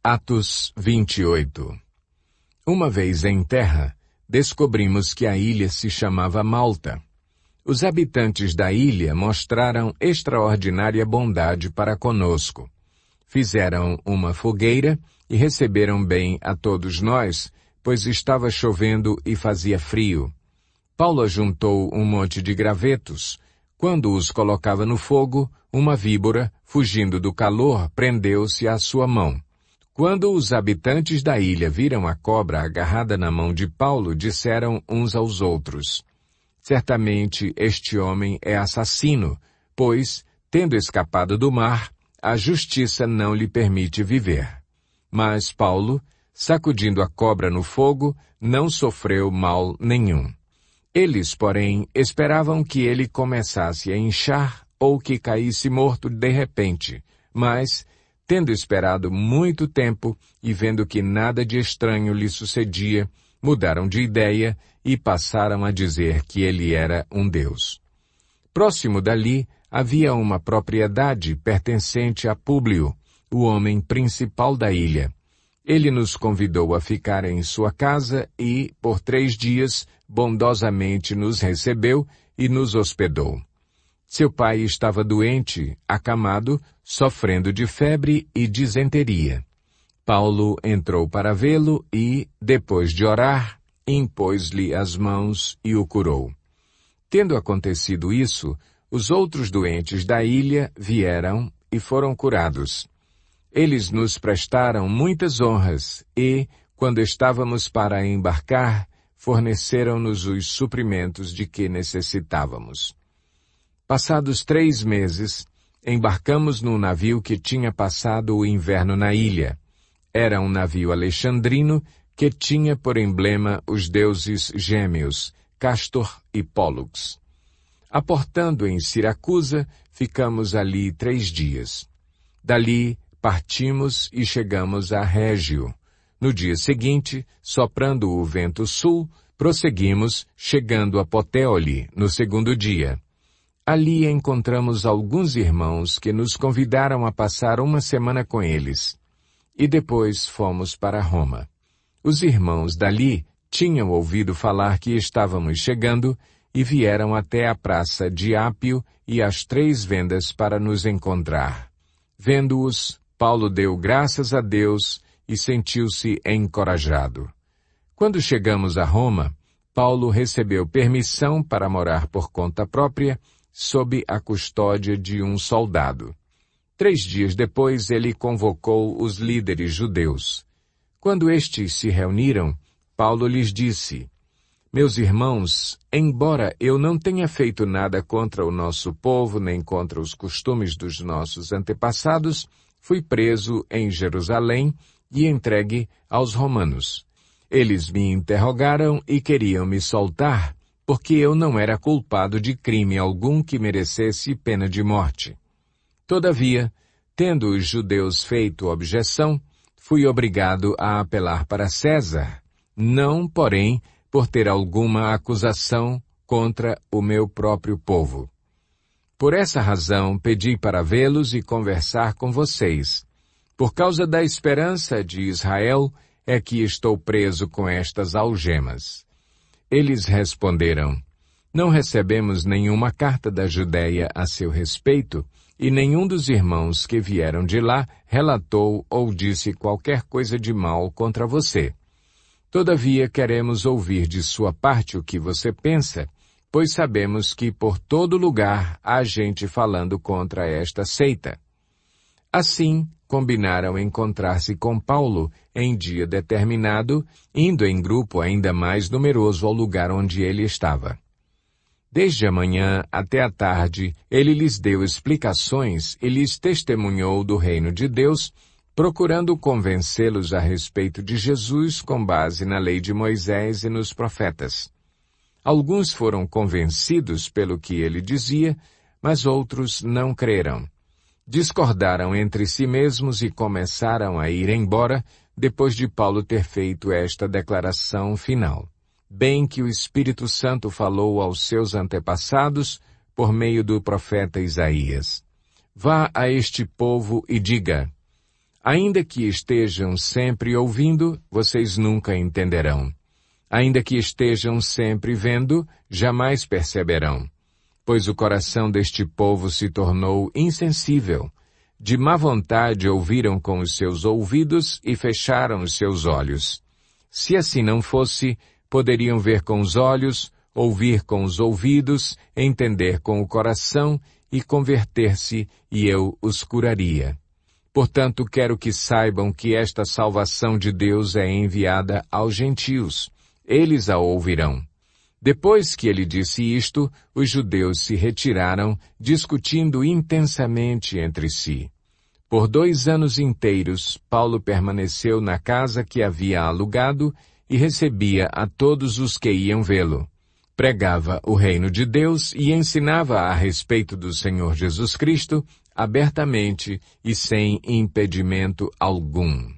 Atos 28. Uma vez em terra, descobrimos que a ilha se chamava Malta. Os habitantes da ilha mostraram extraordinária bondade para conosco. Fizeram uma fogueira e receberam bem a todos nós, pois estava chovendo e fazia frio. Paulo ajuntou um monte de gravetos. Quando os colocava no fogo, uma víbora, fugindo do calor, prendeu-se à sua mão. Quando os habitantes da ilha viram a cobra agarrada na mão de Paulo, disseram uns aos outros: certamente este homem é assassino, pois, tendo escapado do mar, a justiça não lhe permite viver. Mas Paulo, sacudindo a cobra no fogo, não sofreu mal nenhum. Eles, porém, esperavam que ele começasse a inchar ou que caísse morto de repente, mas, tendo esperado muito tempo e vendo que nada de estranho lhe sucedia, mudaram de ideia e passaram a dizer que ele era um deus. Próximo dali havia uma propriedade pertencente a Públio, o homem principal da ilha. Ele nos convidou a ficar em sua casa e, por 3 dias, bondosamente nos recebeu e nos hospedou. Seu pai estava doente, acamado, sofrendo de febre e disenteria. Paulo entrou para vê-lo e, depois de orar, impôs-lhe as mãos e o curou. Tendo acontecido isso, os outros doentes da ilha vieram e foram curados. Eles nos prestaram muitas honras e, quando estávamos para embarcar, forneceram-nos os suprimentos de que necessitávamos. Passados 3 meses, embarcamos num navio que tinha passado o inverno na ilha. Era um navio alexandrino que tinha por emblema os deuses gêmeos, Castor e Pólux. Aportando em Siracusa, ficamos ali 3 dias. Dali, partimos e chegamos a Régio. No dia seguinte, soprando o vento sul, prosseguimos, chegando a Puteoli, no 2º dia. Ali encontramos alguns irmãos que nos convidaram a passar uma semana com eles. E depois fomos para Roma. Os irmãos dali tinham ouvido falar que estávamos chegando e vieram até a praça de Ápio e as 3 vendas para nos encontrar. Vendo-os, Paulo deu graças a Deus e sentiu-se encorajado. Quando chegamos a Roma, Paulo recebeu permissão para morar por conta própria, sob a custódia de um soldado. 3 dias depois, ele convocou os líderes judeus. Quando estes se reuniram, Paulo lhes disse: meus irmãos, embora eu não tenha feito nada contra o nosso povo, nem contra os costumes dos nossos antepassados, fui preso em Jerusalém e entregue aos romanos. Eles me interrogaram e queriam me soltar, porque eu não era culpado de crime algum que merecesse pena de morte. Todavia, tendo os judeus feito objeção, fui obrigado a apelar para César, não, porém, por ter alguma acusação contra o meu próprio povo. Por essa razão, pedi para vê-los e conversar com vocês. Por causa da esperança de Israel, é que estou preso com estas algemas. Eles responderam: não recebemos nenhuma carta da Judeia a seu respeito, e nenhum dos irmãos que vieram de lá relatou ou disse qualquer coisa de mal contra você. Todavia queremos ouvir de sua parte o que você pensa, pois sabemos que por todo lugar há gente falando contra esta seita. Assim, combinaram encontrar-se com Paulo em dia determinado, indo em grupo ainda mais numeroso ao lugar onde ele estava. Desde a manhã até a tarde, ele lhes deu explicações e lhes testemunhou do reino de Deus, procurando convencê-los a respeito de Jesus com base na lei de Moisés e nos profetas. Alguns foram convencidos pelo que ele dizia, mas outros não creram. Discordaram entre si mesmos e começaram a ir embora depois de Paulo ter feito esta declaração final. Bem que o Espírito Santo falou aos seus antepassados por meio do profeta Isaías: vá a este povo e diga: Ainda que estejam sempre ouvindo, vocês nunca entenderão. Ainda que estejam sempre vendo, jamais perceberão. Pois o coração deste povo se tornou insensível. De má vontade ouviram com os seus ouvidos e fecharam os seus olhos. Se assim não fosse, poderiam ver com os olhos, ouvir com os ouvidos, entender com o coração e converter-se, e eu os curaria. Portanto, quero que saibam que esta salvação de Deus é enviada aos gentios. Eles a ouvirão. Depois que ele disse isto, os judeus se retiraram, discutindo intensamente entre si. Por 2 anos inteiros, Paulo permaneceu na casa que havia alugado e recebia a todos os que iam vê-lo. Pregava o reino de Deus e ensinava a respeito do Senhor Jesus Cristo, abertamente e sem impedimento algum.